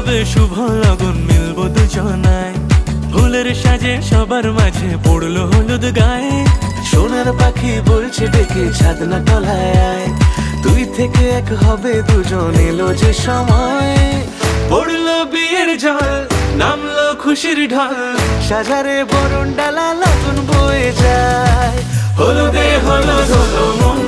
হবে শুভ লগন, মিলবো দুজনায়। ফুলের সাজে সবার মাঝে পড়লো হলুদ গায়ে। সোনার পাখি বলছে ডেকে ছাদ না তলায় আয়। দুই থেকে এক হবে দুজন, এলো যে সময়। পড়লো বিয়ের জল, নামলো খুশির ঢল, সাজারে বরণ ডালা লগন বয়ে যায়। হলুদে হলুদ হলো মন,